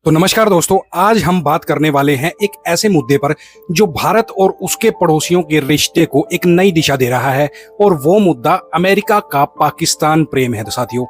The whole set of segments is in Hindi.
तो नमस्कार दोस्तों, आज हम बात करने वाले हैं एक ऐसे मुद्दे पर जो भारत और उसके पड़ोसियों के रिश्ते को एक नई दिशा दे रहा है। और वो मुद्दा अमेरिका का पाकिस्तान प्रेम है। साथियों,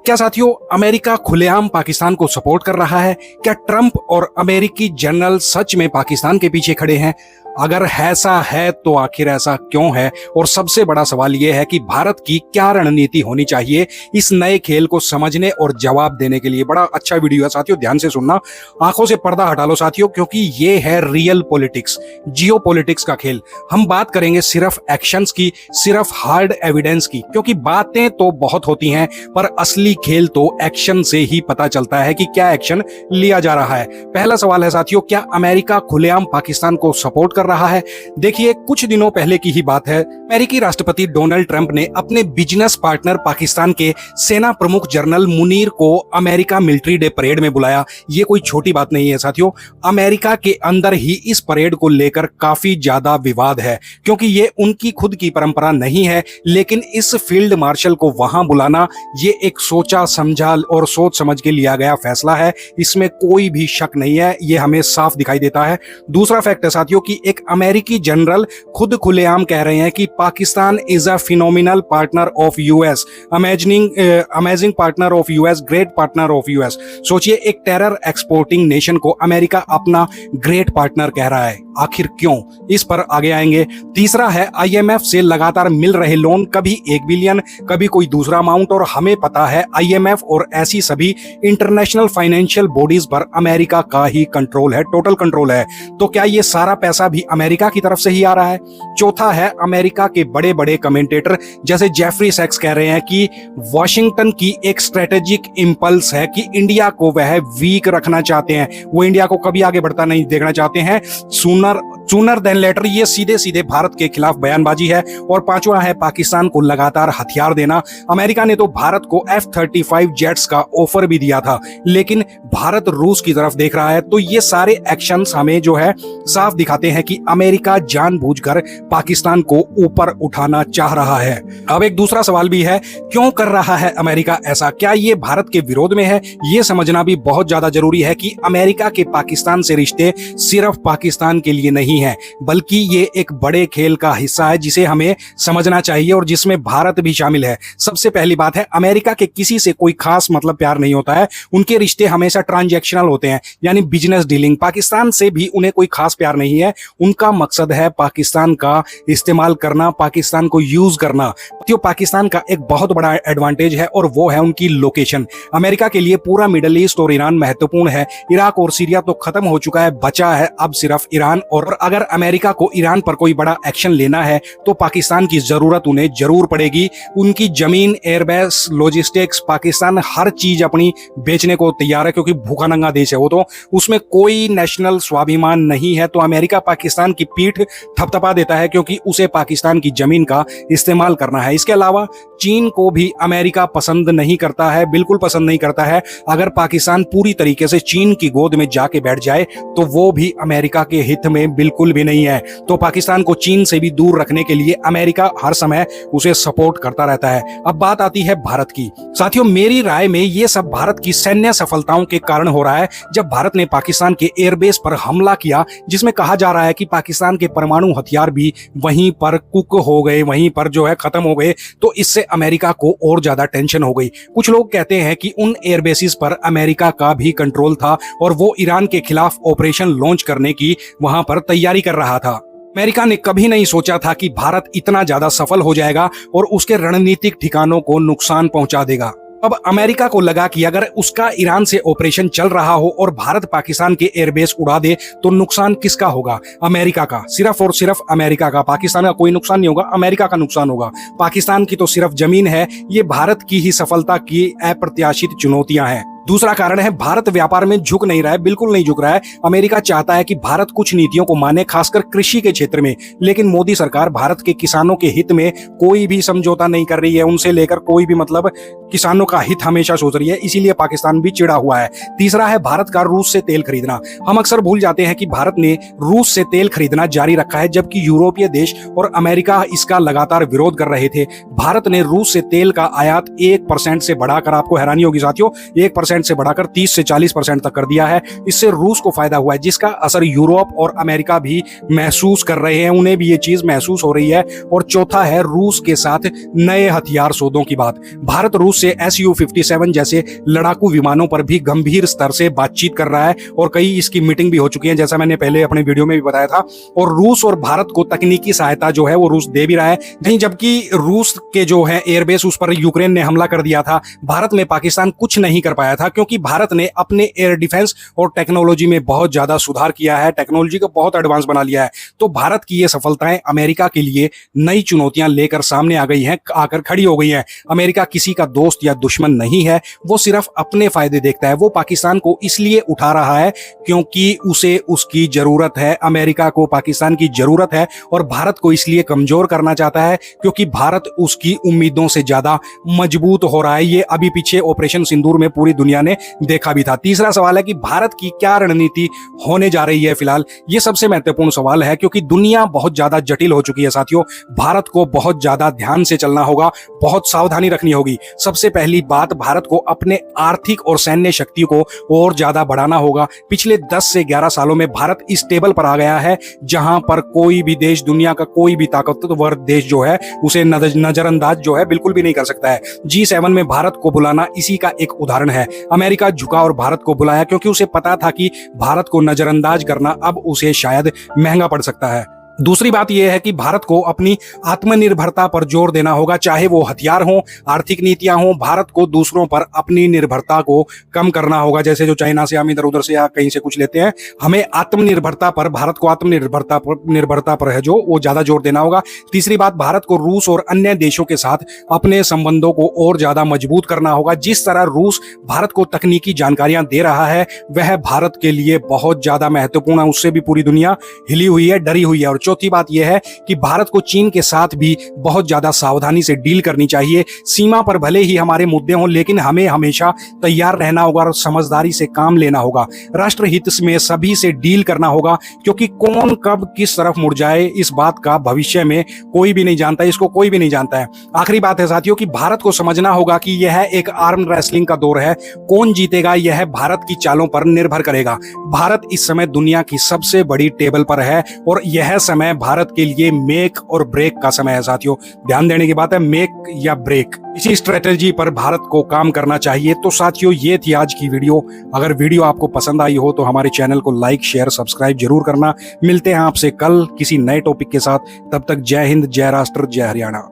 क्या साथियों अमेरिका खुलेआम पाकिस्तान को सपोर्ट कर रहा है? क्या ट्रंप और अमेरिकी जनरल सच में पाकिस्तान के पीछे खड़े हैं? अगर ऐसा है तो आखिर ऐसा क्यों है? और सबसे बड़ा सवाल यह है कि भारत की क्या रणनीति होनी चाहिए इस नए खेल को समझने और जवाब देने के लिए। बड़ा अच्छा वीडियो है साथियों, ध्यान से सुनना, आंखों से पर्दा हटा लो साथियों, क्योंकि ये है रियल पॉलिटिक्स, जियो पॉलिटिक्स का खेल। हम बात करेंगे सिर्फ एक्शंस की, सिर्फ हार्ड एविडेंस की, क्योंकि बातें तो बहुत होती हैं पर असली खेल तो एक्शन से ही पता चलता है कि क्या एक्शन लिया जा रहा है। पहला सवाल है साथियों, क्या अमेरिका खुलेआम पाकिस्तान को सपोर्ट कर रहा है? देखिए, कुछ दिनों पहले की ही बात है, अमेरिकी राष्ट्रपति डोनाल्ड ट्रंप ने अपने बिजनेस पार्टनर पाकिस्तान के सेना प्रमुख जनरल मुनीर को अमेरिका मिलिट्री डे परेड में बुलाया। ये कोई छोटी बात नहीं है साथियों। अमेरिका के अंदर ही इस परेड को लेकर काफी ज्यादा विवाद है, क्योंकि ये उनकी खुद की परंपरा नहीं है, लेकिन इस फील्ड मार्शल को वहां बुलाना ये एक सोचा समझा और सोच समझ के लिया गया फैसला है। इसमें कोई भी शक नहीं है, ये हमें साफ दिखाई देता है। दूसरा फैक्ट है साथियों कि एक अमेरिकी जनरल खुद खुलेआम कह रहे हैं कि Pakistan is a phenomenal partner of US, amazing partner of US, great partner of US. सोचिए, एक टेरर एक्सपोर्टिंग नेशन को अमेरिका अपना ग्रेट पार्टनर कह रहा है। आखिर क्यों? इस पर आगे आएंगे। तीसरा है, आईएमएफ से लगातार मिल रहे लोन, कभी 1 बिलियन, कभी कोई दूसरा अमाउंट, और हमें पता है आईएमएफ और ऐसी सभी इंटरनेशनल फाइनेंशियल बॉडीज पर अमेरिका का ही कंट्रोल है, टोटल कंट्रोल है। तो क्या ये सारा पैसा भी अमेरिका की तरफ से ही आ रहा है? चौथा है, अमेरिका के बड़े बड़े कमेंटेटर जैसे जेफरी सैक्स कह रहे हैं कि वॉशिंगटन की एक स्ट्रेटेजिक इंपल्स है कि इंडिया को वह वीक रखना चाहते हैं, वो इंडिया को कभी आगे बढ़ता नहीं देखना चाहते हैं। सूनर देन लेटर, ये सीधे सीधे भारत के खिलाफ बयानबाजी है। और पांचवा है, पाकिस्तान को लगातार हथियार देना। अमेरिका ने तो भारत को F-35 जेट्स का ऑफर भी दिया था, लेकिन भारत रूस की तरफ देख रहा है। तो ये सारे एक्शंस हमें जो है साफ दिखाते हैं कि अमेरिका जानबूझकर पाकिस्तान को ऊपर उठाना चाह रहा है। अब एक दूसरा सवाल भी है, क्यों कर रहा है अमेरिका ऐसा? क्या ये भारत के विरोध में है? ये समझना भी बहुत ज्यादा जरूरी है कि अमेरिका के पाकिस्तान से रिश्ते सिर्फ पाकिस्तान के लिए नहीं है, बल्कि ये एक बड़े खेल का हिस्सा है जिसे हमें समझना चाहिए और जिसमें भारत भी शामिल है। सबसे पहली बात है, अमेरिका के किसी से कोई खास मतलब प्यार नहीं होता है। उनके रिश्ते हमेशा ट्रांजैक्शनल होते हैं, यानी बिजनेस डीलिंग। पाकिस्तान से भी उन्हें कोई खास प्यार नहीं है। उनका मकसद है पाकिस्तान का इस्तेमाल करना, पाकिस्तान को यूज करना। तो पाकिस्तान का एक बहुत बड़ा एडवांटेज है और वो है उनकी लोकेशन। अमेरिका के लिए पूरा मिडिल ईस्ट और ईरान महत्वपूर्ण है। इराक और सीरिया तो खत्म हो चुका है, बचा है अब सिर्फ ईरान। और अगर अमेरिका को ईरान पर कोई बड़ा एक्शन लेना है तो पाकिस्तान की जरूरत उन्हें जरूर पड़ेगी। उनकी जमीन, एयरबेस, लॉजिस्टिक्स, पाकिस्तान हर चीज अपनी बेचने को तैयार है, क्योंकि भूखा नंगा देश है वो, तो उसमें कोई नेशनल स्वाभिमान नहीं है। तो अमेरिका पाकिस्तान की पीठ थपथपा देता है, क्योंकि उसे पाकिस्तान की जमीन का इस्तेमाल करना है। इसके अलावा चीन को भी अमेरिका पसंद नहीं करता है, बिल्कुल पसंद नहीं करता है। अगर पाकिस्तान पूरी तरीके से चीन की गोद में जाके बैठ जाए तो वो भी अमेरिका के हित में बिल्कुल भी नहीं है। तो पाकिस्तान को चीन से भी दूर रखने के लिए अमेरिका हर समय उसे सपोर्ट करता रहता है। अब बात आती है भारत की। साथियों, मेरी राय में ये सब भारत की सैन्य सफलताओं के कारण हो रहा है। जब भारत ने पाकिस्तान के एयरबेस पर हमला किया, जिसमें कहा जा रहा है कि पाकिस्तान के परमाणु हथियार भी वहीं पर कुक हो गए, वहीं पर जो है खत्म हो गए, तो इससे अमेरिका को और ज्यादा टेंशन हो गई। कुछ लोग कहते हैं कि उन एयरबेसिस पर अमेरिका का भी कंट्रोल था और वो ईरान के खिलाफ ऑपरेशन लॉन्च करने की वहां पर तैयारी कर रहा था। अमेरिका ने कभी नहीं सोचा था कि भारत इतना ज्यादा सफल हो जाएगा और उसके रणनीतिक ठिकानों को नुकसान पहुंचा देगा। अब अमेरिका को लगा कि अगर उसका ईरान से ऑपरेशन चल रहा हो और भारत पाकिस्तान के एयरबेस उड़ा दे तो नुकसान किसका होगा? अमेरिका का, सिर्फ और सिर्फ अमेरिका का। पाकिस्तान का कोई नुकसान नहीं होगा, अमेरिका का नुकसान होगा। पाकिस्तान की तो सिर्फ जमीन है। ये भारत की ही सफलता की अप्रत्याशित चुनौतियां हैं। दूसरा कारण है, भारत व्यापार में झुक नहीं रहा है, बिल्कुल नहीं झुक रहा है। अमेरिका चाहता है कि भारत कुछ नीतियों को माने, खासकर कृषि के क्षेत्र में, लेकिन मोदी सरकार भारत के किसानों के हित में कोई भी समझौता नहीं कर रही है। उनसे लेकर कोई भी मतलब किसानों का हित हमेशा सोच रही है, इसीलिए पाकिस्तान भी चिढ़ा हुआ है। तीसरा है, भारत का रूस से तेल खरीदना। हम अक्सर भूल जाते हैं कि भारत ने रूस से तेल खरीदना जारी रखा है, जबकि यूरोपीय देश और अमेरिका इसका लगातार विरोध कर रहे थे। भारत ने रूस से तेल का आयात 1% से बढ़ाकर, आपको हैरानी होगी साथियों, 1% 20% से बढ़ाकर 30 से 40% तक कर दिया है। इससे रूस को फायदा हुआ है, जिसका असर यूरोप और अमेरिका भी महसूस कर रहे हैं, उन्हें भी ये चीज महसूस हो रही है। और चौथा है रूस के साथ नए हथियार सौदों की बात। भारत रूस से Su-57 जैसे लड़ाकू विमानों पर भी गंभीर स्तर से बातचीत कर रहा है और कई इसकी मीटिंग भी हो चुकी है, जैसा मैंने पहले अपने वीडियो में भी बताया था। और रूस और भारत को तकनीकी सहायता जो है वो रूस दे भी रहा है। नहीं, जबकि रूस के जो है एयरबेस उस पर यूक्रेन ने हमला कर दिया था, भारत में पाकिस्तान कुछ नहीं कर पाया था, क्योंकि भारत ने अपने एयर डिफेंस और टेक्नोलॉजी में बहुत ज्यादा सुधार किया है, टेक्नोलॉजी को बहुत एडवांस बना लिया है। तो भारत की ये सफलताएं अमेरिका के लिए नई चुनौतियां लेकर सामने आ गई हैं, आकर खड़ी हो गई हैं। अमेरिका किसी का दोस्त या दुश्मन नहीं है, वो सिर्फ अपने फायदे देखता है। वो पाकिस्तान को इसलिए उठा रहा है क्योंकि उसे उसकी जरूरत है, अमेरिका को पाकिस्तान की जरूरत है, और भारत को इसलिए कमजोर करना चाहता है क्योंकि भारत उसकी उम्मीदों से ज्यादा मजबूत हो रहा है। ये अभी पीछे ऑपरेशन सिंदूर में पूरी दुनिया ने देखा भी था। तीसरा सवाल है कि भारत की क्या रणनीति होने जा रही है फिलहाल। ये सबसे महत्वपूर्ण सवाल है क्योंकि दुनिया बहुत ज्यादा जटिल हो चुकी है साथियों। भारत को बहुत ज्यादा ध्यान से चलना होगा, बहुत सावधानी रखनी होगी। सबसे पहली बात, भारत को अपने आर्थिक और सैन्य शक्ति को और ज्यादा बढ़ाना होगा। पिछले 10 से 11 सालों में भारत इस टेबल पर आ गया है जहां पर कोई भी देश, दुनिया का कोई भी ताकतवर देश जो है उसे नजरअंदाज जो है बिल्कुल भी नहीं कर सकता है। G7 में भारत को बुलाना इसी का एक उदाहरण है। अमेरिका झुका और भारत को बुलाया क्योंकि उसे पता था कि भारत को नजरअंदाज करना अब उसे शायद महंगा पड़ सकता है। दूसरी बात यह है कि भारत को अपनी आत्मनिर्भरता पर जोर देना होगा, चाहे वो हथियार हो, आर्थिक नीतियां हो। भारत को दूसरों पर अपनी निर्भरता को कम करना होगा, जैसे जो चाइना से हम इधर उधर से या कहीं से कुछ लेते हैं। हमें आत्मनिर्भरता पर, भारत को निर्भरता पर है जो, वो ज्यादा जोर देना होगा। तीसरी बात, भारत को रूस और अन्य देशों के साथ अपने संबंधों को और ज्यादा मजबूत करना होगा। जिस तरह रूस भारत को तकनीकी जानकारियां दे रहा है वह भारत के लिए बहुत ज्यादा महत्वपूर्ण है। उससे भी पूरी दुनिया हिली हुई है, डरी हुई है। और चौथी बात यह है कि भारत को चीन के साथ भी बहुत ज्यादा सावधानी से डील करनी चाहिए। सीमा पर भले ही हमारे मुद्दे हों, लेकिन हमें हमेशा तैयार रहना होगा और समझदारी से काम लेना होगा। राष्ट्रहित में सभी से डील करना होगा, क्योंकि कौन कब किस तरफ मुड़ जाए इस बात का भविष्य में कोई भी नहीं जानता, इसको कोई भी नहीं जानता है। आखिरी बात है साथियों कि भारत को समझना होगा कि यह एक आर्म रेसलिंग का दौर है। कौन जीतेगा यह भारत की चालों पर निर्भर करेगा। भारत इस समय दुनिया की सबसे बड़ी टेबल पर है और यह समय भारत के लिए मेक और ब्रेक का समय है साथियों। ध्यान देने की बात है, मेक या ब्रेक। इसी स्ट्रेटेजी पर भारत को काम करना चाहिए। तो साथियों, ये थी आज की वीडियो। अगर वीडियो आपको पसंद आई हो तो हमारे चैनल को लाइक, शेयर, सब्सक्राइब जरूर करना। मिलते हैं आपसे कल किसी नए टॉपिक के साथ। तब तक जय हिंद, जय राष्ट्र, जय हरियाणा।